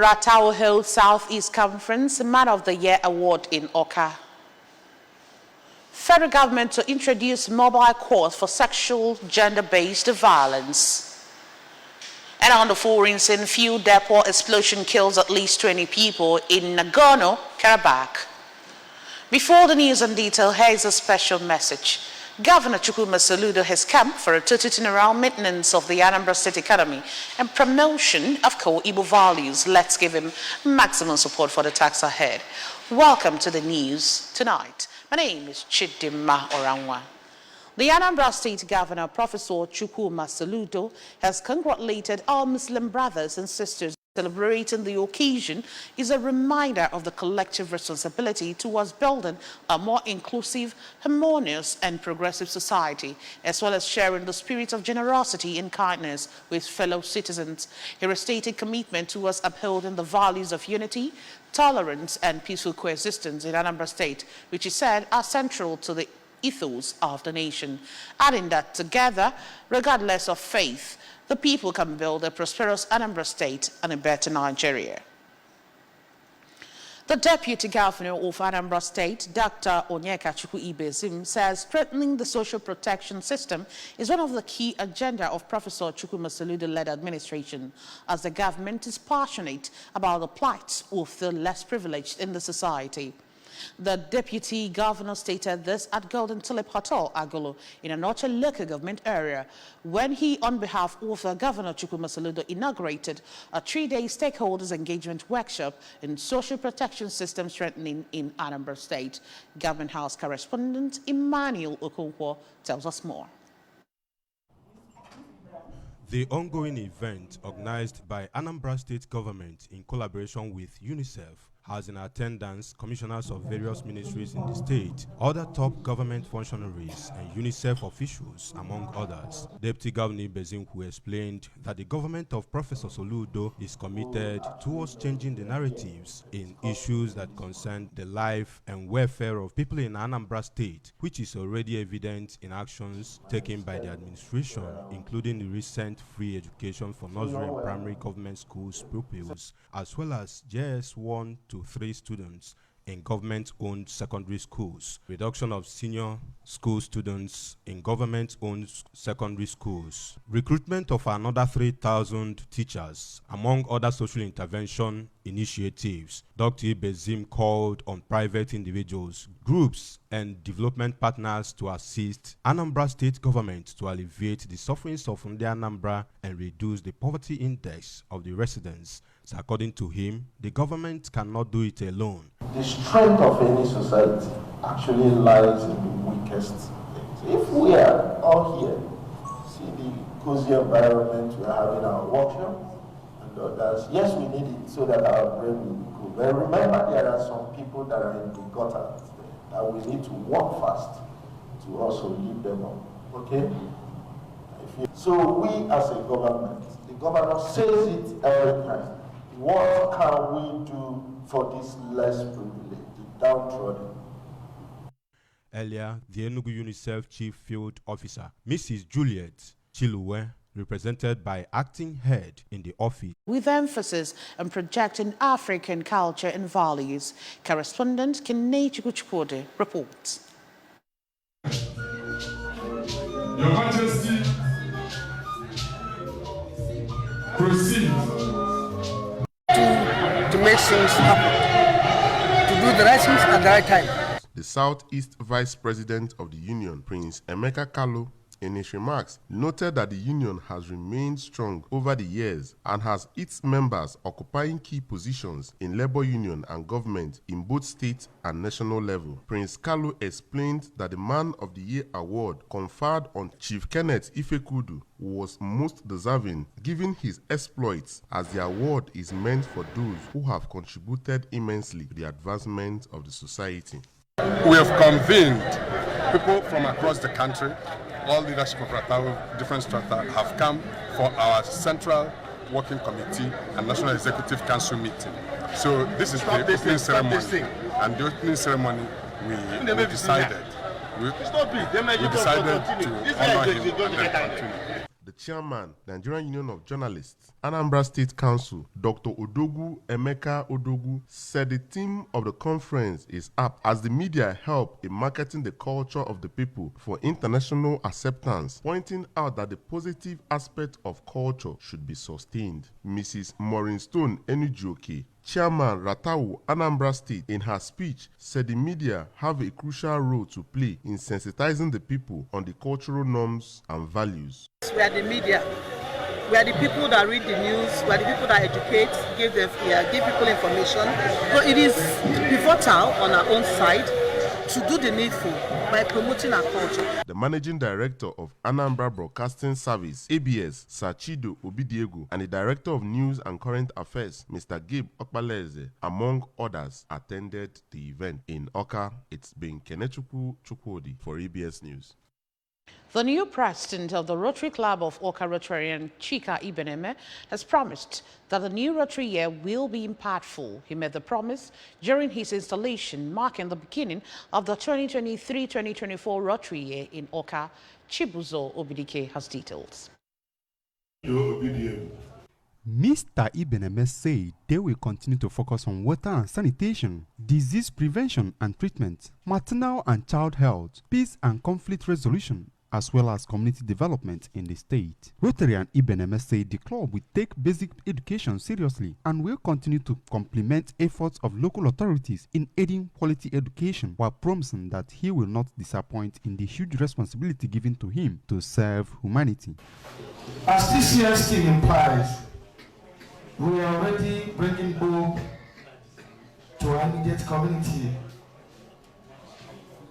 Ratao Hill Southeast Conference Man of the Year Award in Oka. Federal government to introduce mobile court for sexual gender-based violence. And on the foreigns in fuel depot explosion kills at least 20 people in Nagorno-Karabakh. Before the news and detail, here is a special message. Governor Chukwuma Soludo has come for a total turnaround maintenance of the Anambra State economy and promotion of core Igbo values. Let's give him maximum support for the task ahead. Welcome to the news tonight. My name is Chidima Oranwa. The Anambra State Governor, Professor Chukwuma Soludo, has congratulated all Muslim brothers and sisters. Celebrating the occasion is a reminder of the collective responsibility towards building a more inclusive, harmonious, and progressive society, as well as sharing the spirit of generosity and kindness with fellow citizens. He restated commitment towards upholding the values of unity, tolerance, and peaceful coexistence in Anambra State, which he said are central to the ethos of the nation, adding that together, regardless of faith, the people can build a prosperous Anambra State and a better Nigeria. The Deputy Governor of Anambra State, Dr. Onyeka Chukwu-Ibezim, says strengthening the social protection system is one of the key agenda of Professor Chukwuma Soludo-led administration, as the government is passionate about the plight of the less privileged in the society. The Deputy Governor stated this at Golden Tulip Hotel, Agolo, in a North local government area, when he, on behalf of Governor Chukwuma Soludo, inaugurated a 3-day stakeholders engagement workshop in social protection system strengthening in Anambra State. Government House correspondent Emmanuel Okonkwo tells us more. The ongoing event, organized by Anambra State government in collaboration with UNICEF, has in attendance commissioners of various ministries in the state, other top government functionaries, and UNICEF officials, among others. Deputy Governor Ibezim, who explained that the government of Professor Soludo is committed towards changing the narratives in issues that concern the life and welfare of people in Anambra State, which is already evident in actions taken by the administration, including the recent free education for nursery and primary government schools pupils, as well as JS1 to 3 students in government-owned secondary schools, reduction of senior school students in government-owned secondary schools, recruitment of another 3,000 teachers, among other social intervention initiatives. Dr. Ibezim called on private individuals, groups, and development partners to assist Anambra State government to alleviate the sufferings of the Anambra and reduce the poverty index of the residents. So according to him, the government cannot do it alone. The strength of any society actually lies in the weakest things. If we are all here, see the cozy environment we are having our workshop and others, yes, we need it so that our brain will be cool. But remember, there are some people that are in the gutter that we need to work fast to also lift them up. Okay? So we as a government, the governor says it every time. What can we do for this less privileged, the downtrodden? Earlier, the Enugu UNICEF Chief Field Officer, Mrs. Juliet Chiluwe, represented by acting head in the office, with emphasis on projecting African culture and values. Correspondent Kene Chukwuchukwude reports. Your Majesty, proceed. To make things happen, to do the right things at the right time. The Southeast Vice President of the Union, Prince Emeka Kalu, in his remarks, noted that the Union has remained strong over the years and has its members occupying key positions in labor union and government in both state and national level. Prince Kalu explained that the Man of the Year award conferred on Chief Kenneth Ifekudu was most deserving given his exploits, as the award is meant for those who have contributed immensely to the advancement of the society. We have convened people from across the country. All leadership of Ratao, different strata, have come for our Central Working Committee and National Executive Council meeting. So this is the opening ceremony, and the opening ceremony we decided to honor him and then continue. The chairman, Nigerian Union of Journalists, Anambra State Council, Dr. Odogwu Emeka Odogwu, said the theme of the conference is apt as the media help in marketing the culture of the people for international acceptance, pointing out that the positive aspect of culture should be sustained. Mrs. Maureen Stone Enujoke, Chairman Ratawu Anambra State, in her speech said the media have a crucial role to play in sensitizing the people on the cultural norms and values. We are the media. We are the people that read the news. We are the people that educate, give people information. So it is pivotal on our own side to do the needful by promoting our culture. The managing director of Anambra Broadcasting Service, ABS, Sachido Obidiegu, and the director of News and Current Affairs, Mr. Gabe Okbaleze, among others, attended the event. In Oka, it's been Kenechukwu Chukwudi for ABS News. The new president of the Rotary Club of Oka Rotarian, Chika Ibeneme, has promised that the new Rotary year will be impactful. He made the promise during his installation, marking the beginning of the 2023-2024 Rotary year in Oka. Chibuzo Obidike has details. Mr. Ibeneme said they will continue to focus on water and sanitation, disease prevention and treatment, maternal and child health, peace and conflict resolution, as well as community development in the state. Rotarian Ibeneme said the club will take basic education seriously and will continue to complement efforts of local authorities in aiding quality education, while promising that he will not disappoint in the huge responsibility given to him to serve humanity. As this year's theme implies, we are already bringing hope to our immediate community.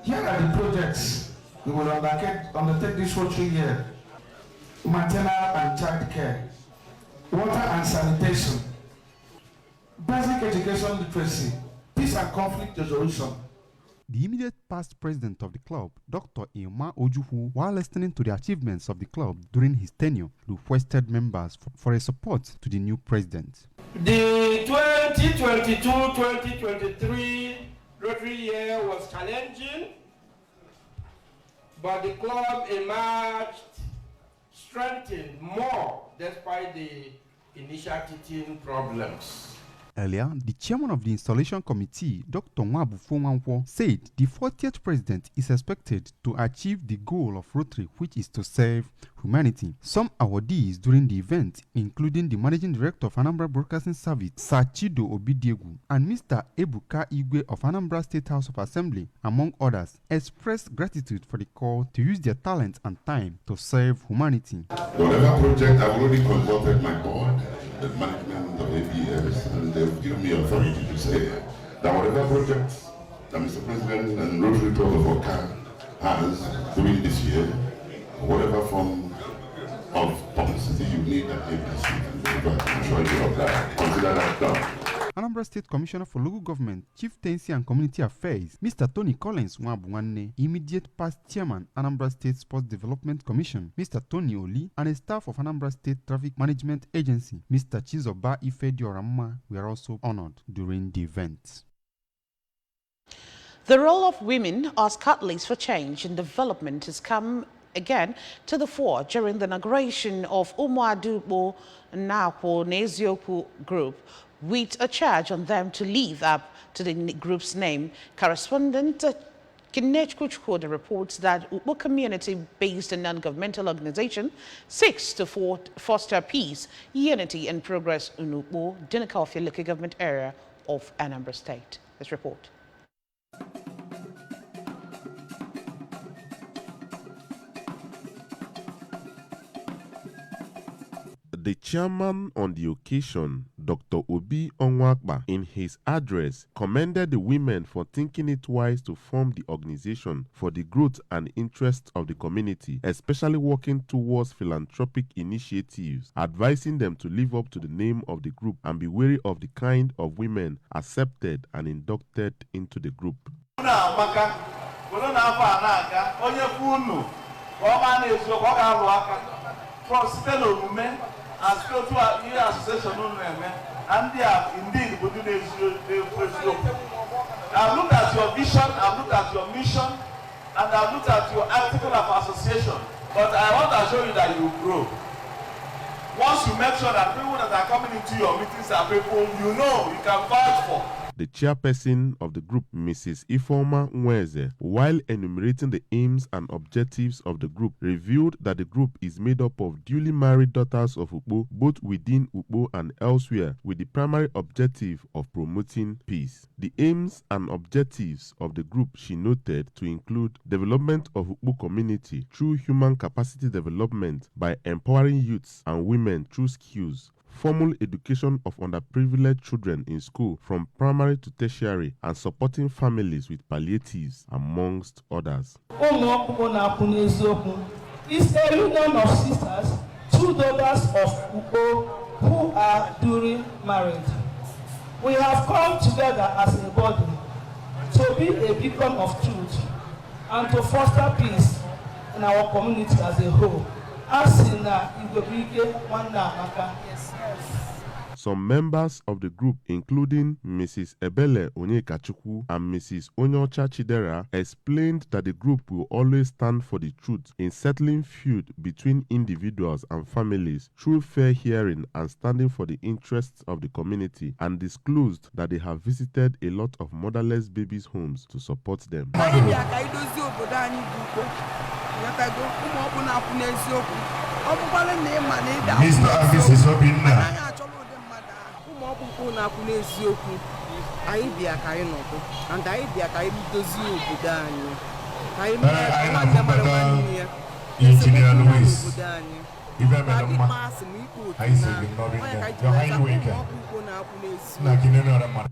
Here are the projects we will undertake this Rotary year: maternal and child care, water and sanitation, basic education literacy, peace and conflict resolution. The immediate past president of the club, Dr. Ilma Ojuhu, while listening to the achievements of the club during his tenure, requested members for a support to the new president. The 2022-2023 Rotary year was challenging, but the club emerged strengthened more despite the initial teething problems. Earlier, the chairman of the installation committee, Dr. Nwabufo Nwankwo, said the 40th president is expected to achieve the goal of Rotary, which is to serve humanity. Some awardees during the event, including the managing director of Anambra Broadcasting Service, Sachido Obidiegu, and Mr. Ebuka Igwe of Anambra State House of Assembly, among others, expressed gratitude for the call to use their talent and time to serve humanity. Whatever project, I've already consulted my board, the management of ABS, and they've given me authority to say that whatever projects that Mr. President and Rotary Club of Oka has doing this year, whatever form of publicity you need at ABS, I'm sure you have that. Consider that done. Anambra State Commissioner for Local Government, Chieftaincy and Community Affairs, Mr. Tony Collins Nwabuwanne, immediate past chairman, Anambra State Sports Development Commission, Mr. Tony Oli, and a staff of Anambra State Traffic Management Agency, Mr. Chizoba Ifedioramma, were also honored during the event. The role of women as catalysts for change and development has come again to the fore during the inauguration of Umuadubo Nakwo Nezioku Group, with a charge on them to live up to the group's name. Correspondent Kenechukwu Chukwudi reports that Ukpo community-based and non-governmental organization seeks to foster peace, unity and progress in Ukpo, Dinakofia local government area of Anambra State. This report. The chairman on the occasion, Dr. Obi Onwakba, in his address, commended the women for thinking it wise to form the organization for the growth and interest of the community, especially working towards philanthropic initiatives, advising them to live up to the name of the group and be wary of the kind of women accepted and inducted into the group. As go to our association and they are indeed putting I've looked at your vision, I've looked at your mission, and I've looked at your article of association. But I want to show you that you grow. Once you make sure that people that are coming into your meetings are people you know you can vouch for. The chairperson of the group, Mrs. Ifeoma Nweze, while enumerating the aims and objectives of the group, revealed that the group is made up of duly married daughters of Ukpo, both within Ukpo and elsewhere, with the primary objective of promoting peace. The aims and objectives of the group, she noted, to include development of Ukpo community through human capacity development by empowering youths and women through skills, formal education of underprivileged children in school from primary to tertiary, and supporting families with palliatives, amongst others. It's a union of sisters, 2 daughters of Ukpo who are duly married. We have come together as a body to be a beacon of truth and to foster peace in our community as a whole. Some members of the group, including Mrs. Ebele Onyekachukwu and Mrs. Onyocha Chidera, explained that the group will always stand for the truth in settling feud between individuals and families through fair hearing and standing for the interests of the community, and disclosed that they have visited a lot of motherless babies' homes to support them. Mr. and Mrs. Obinna. Engineer Louis.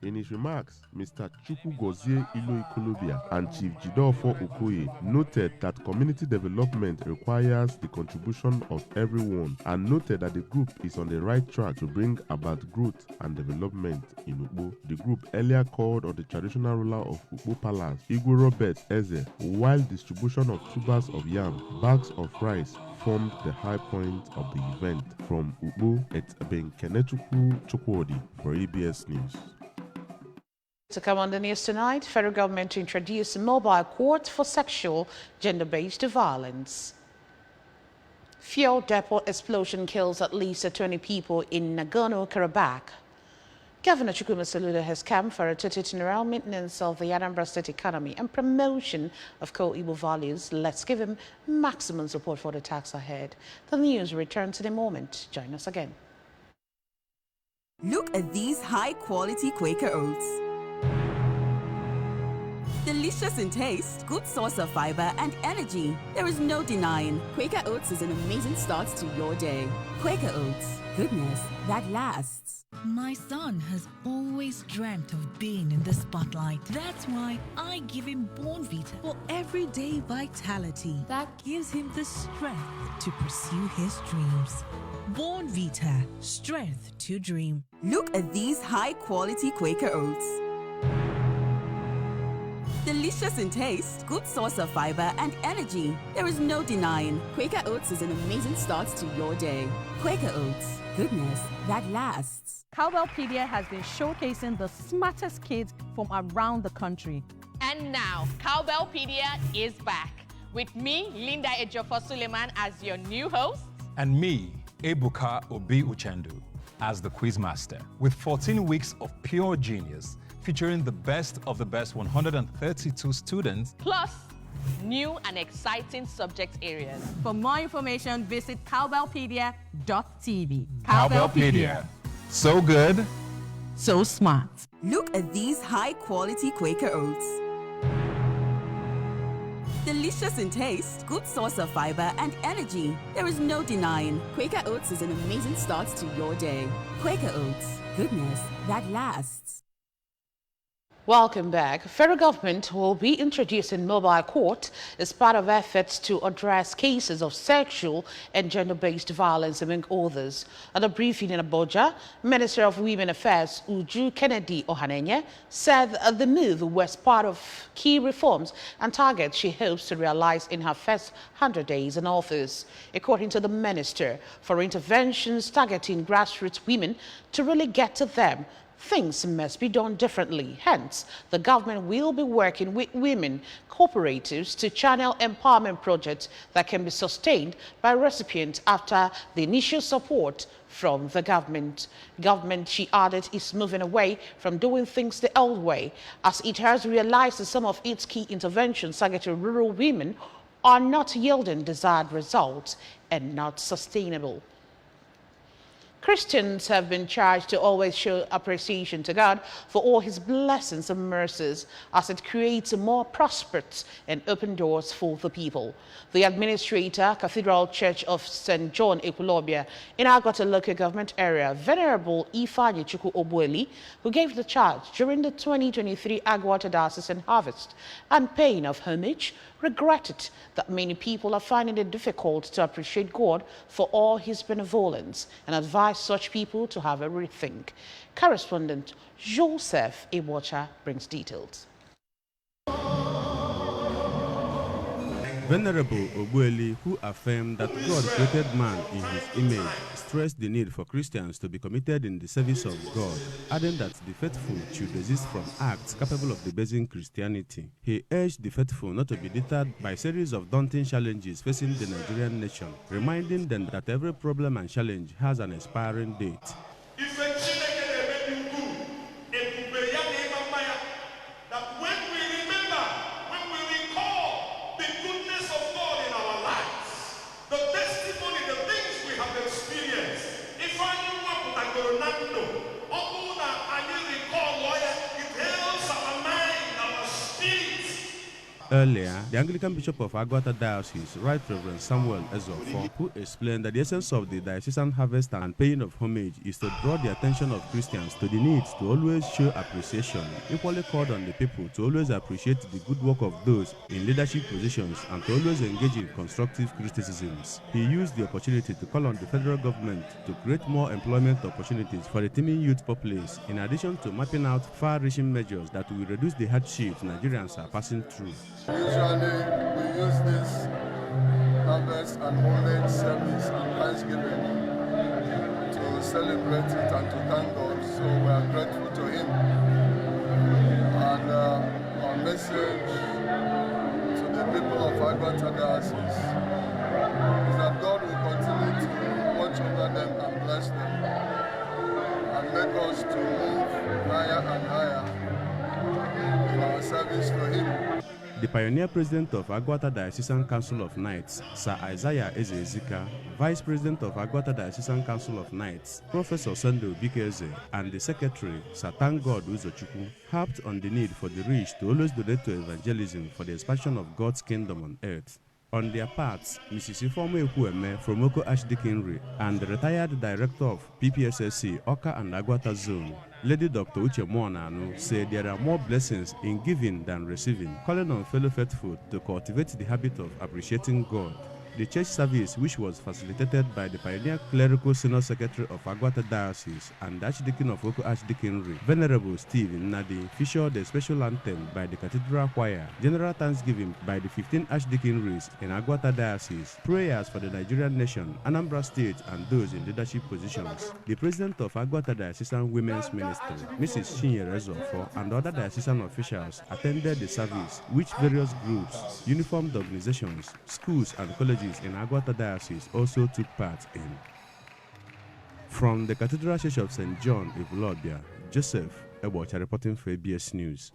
In his remarks, Mr. Chukwugozie Ilo-Ikolobia and Chief Jidofo Okoye noted that community development requires the contribution of everyone, and noted that the group is on the right track to bring about growth and development in Ukpo. The group earlier called on the traditional ruler of Ukpo Palace, Igwe Robert Eze, while distribution of tubers of yam, bags of rice, formed the high point of the event. From Ukpo, it's Benkenechukwu Chukwudi for ABS News. To come on the news tonight, federal government to introduce a mobile court for sexual gender-based violence. Fuel depot explosion kills at least 20 people in Nagorno-Karabakh. Governor Chukwuma Soludo has come for a total maintenance of the Anambra State economy and promotion of co-Igbo values. Let's give him maximum support for the task ahead. The news returns in a moment. Join us again. Look at these high-quality Quaker oats. Delicious in taste, good source of fiber and energy. There is no denying. Quaker Oats is an amazing start to your day. Quaker Oats, goodness that lasts. My son has always dreamt of being in the spotlight. That's why I give him Bornvita for everyday vitality that gives him the strength to pursue his dreams. Bornvita, strength to dream. Look at these high-quality Quaker Oats. Delicious in taste, good source of fiber and energy. There is no denying. Quaker Oats is an amazing start to your day. Quaker Oats, goodness that lasts. Cowbellpedia has been showcasing the smartest kids from around the country. And now, Cowbellpedia is back. With me, Linda Ejiofor Suleiman, as your new host. And me, Ebuka Obi Uchendu, as the quizmaster. With 14 weeks of pure genius, featuring the best of the best 132 students. Plus, new and exciting subject areas. For more information, visit cowbellpedia.tv. Cowbellpedia. So good. So smart. Look at these high-quality Quaker Oats. Delicious in taste, good source of fiber and energy. There is no denying. Quaker Oats is an amazing start to your day. Quaker Oats, goodness that lasts. Welcome back. Federal government will be introducing mobile court as part of efforts to address cases of sexual and gender-based violence, among others. At a briefing in Abuja, Minister of Women Affairs Uju Kennedy Ohanenye said the move was part of key reforms and targets she hopes to realize in her first 100 days in office. According to the minister, for interventions targeting grassroots women to really get to them, things must be done differently. Hence, the government will be working with women cooperatives to channel empowerment projects that can be sustained by recipients after the initial support from the government. Government, she added, is moving away from doing things the old way, as it has realized that some of its key interventions targeting rural women are not yielding desired results and not sustainable. Christians have been charged to always show appreciation to God for all his blessings and mercies, as it creates more prosperous and open doors for the people. The administrator, Cathedral Church of St. John Ekulobia in Agwata local government area, Venerable Ifeanyi Chukwu Obueli, who gave the charge during the 2023 Agwata Diocesan Harvest and paying of homage, regretted that many people are finding it difficult to appreciate God for all his benevolence and advised such people to have a rethink. Correspondent Joseph Ebocha brings details. Venerable Obueli, who affirmed that God created man in his image, stressed the need for Christians to be committed in the service of God, adding that the faithful should desist from acts capable of debasing Christianity. He urged the faithful not to be deterred by a series of daunting challenges facing the Nigerian nation, reminding them that every problem and challenge has an expiring date. Earlier, the Anglican Bishop of Agwata Diocese, Right Reverend Samuel Ezofo, who explained that the essence of the diocesan harvest and paying of homage is to draw the attention of Christians to the need to always show appreciation, equally called on the people to always appreciate the good work of those in leadership positions and to always engage in constructive criticisms. He used the opportunity to call on the federal government to create more employment opportunities for the teeming youth populace, in addition to mapping out far-reaching measures that will reduce the hardships Nigerians are passing through. Usually, we use this harvest and homage service and Thanksgiving to celebrate it and to thank God. So we are grateful to Him. And our message to the people of Agwata Diocese is that God will continue to watch over them and bless them and make us to move higher and higher in our service to Him. The pioneer president of Agwata Diocesan Council of Knights, Sir Isaiah Ezezika, Vice President of Agwata Diocesan Council of Knights, Professor Sando Bikeze, and the Secretary, Sir Thank-God Uzochukwu, harped on the need for the rich to always donate to evangelism for the expansion of God's kingdom on earth. On their parts, Mrs. Ifeoma Ekwueme from Oko Archdeaconry and the retired director of PPSSC, Oka and Agwata Zone, Lady Dr. Uche Moananu, said there are more blessings in giving than receiving, calling on fellow faithful to cultivate the habit of appreciating God. The church service, which was facilitated by the pioneer clerical senior secretary of Agwata Diocese and the Archdeacon of Oko Archdeaconry, Venerable Steve Nnadi, featured a special anthem by the Cathedral Choir, general thanksgiving by the 15 Archdeaconries in Agwata Diocese, prayers for the Nigerian nation, Anambra State, and those in leadership positions. The president of Agwata Diocesan Women's Ministry, Mrs. Chinyere Ezofo, and other diocesan officials attended the service, which various groups, uniformed organizations, schools, and colleges in Agwata Diocese also took part in. From the Cathedral Church of St. John Ekulobia, Joseph Ebocha reporting for ABS News.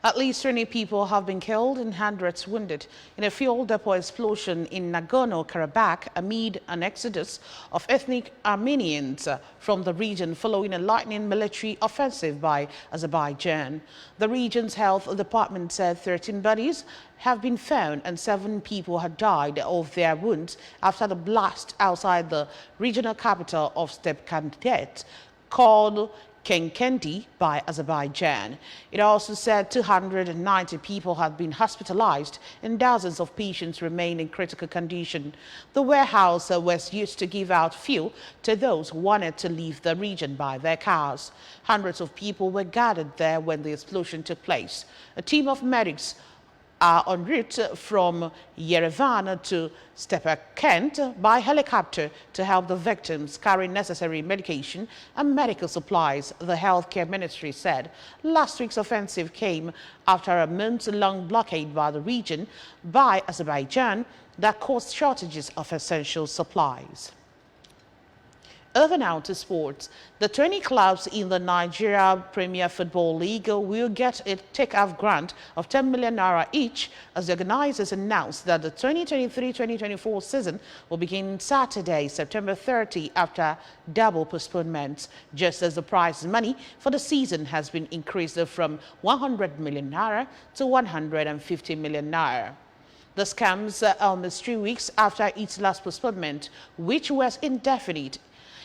At least 20 people have been killed and hundreds wounded in a fuel depot explosion in Nagorno-Karabakh amid an exodus of ethnic Armenians from the region following a lightning military offensive by Azerbaijan. The region's health department said 13 bodies have been found and 7 people had died of their wounds after the blast outside the regional capital of Stepkanadet called Kenkendi by Azerbaijan. It also said 290 people had been hospitalized and dozens of patients remain in critical condition. The warehouse was used to give out fuel to those who wanted to leave the region by their cars. Hundreds of people were gathered there when the explosion took place. A team of medics are en route from Yerevan to Stepa-Kent by helicopter to help the victims carry necessary medication and medical supplies, the healthcare ministry said. Last week's offensive came after a month-long blockade by the region by Azerbaijan that caused shortages of essential supplies. Over now to sports. The 20 clubs in the Nigeria Premier Football League will get a take-off grant of 10 million naira each as the organizers announced that the 2023-2024 season will begin Saturday, September 30 after double postponements, just as the prize money for the season has been increased from 100 million naira to 150 million naira. This comes almost 3 weeks after its last postponement, which was indefinite,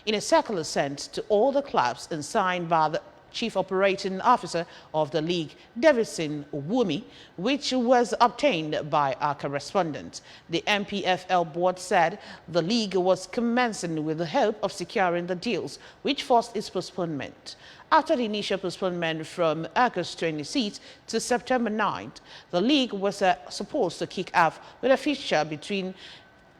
in a circular sent to all the clubs and signed by the Chief Operating Officer of the league, Davidson Wumi, which was obtained by our correspondent. The MPFL board said the league was commencing with the hope of securing the deals, which forced its postponement. After the initial postponement from August 26th to September 9th, the league was supposed to kick off with a fixture between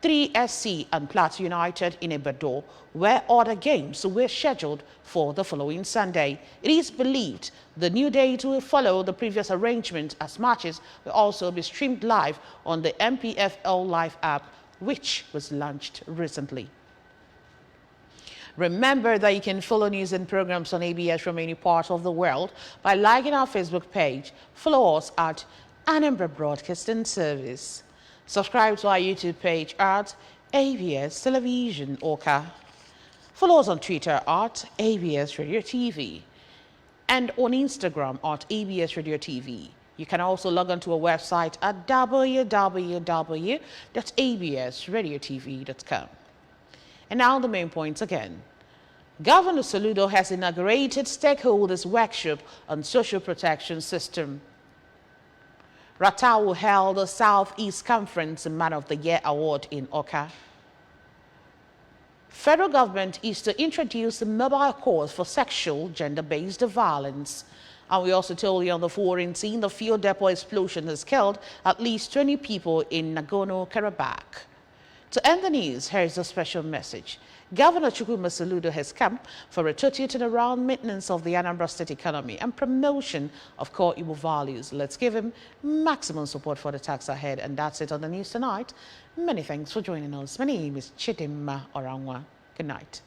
3SC and Plateau United in Ibadan, where other games were scheduled for the following Sunday. It is believed the new date will follow the previous arrangement, as matches will also be streamed live on the MPFL Live app, which was launched recently. Remember that you can follow news and programs on ABS from any part of the world by liking our Facebook page. Follow us at Anambra Broadcasting Service. Subscribe to our YouTube page at ABS Television Oka. Follow us on Twitter at ABS Radio TV and on Instagram at ABS Radio TV. You can also log on to our website at www.absradiotv.com. And now the main points again. Governor Soludo has inaugurated stakeholders' workshop on social protection system. Ratau held the Southeast Conference Man of the Year Award in Oka. Federal government is to introduce a mobile course for sexual gender-based violence. And we also told you on the foreign scene, the fuel depot explosion has killed at least 20 people in Nagorno-Karabakh. To end the news, here is a special message. Governor Chukwuma Soludo has come for a total turnaround maintenance of the Anambra State economy and promotion of core Igbo values. Let's give him maximum support for the tax ahead. And that's it on the news tonight. Many thanks for joining us. My name is Chidimma Orangwa. Good night.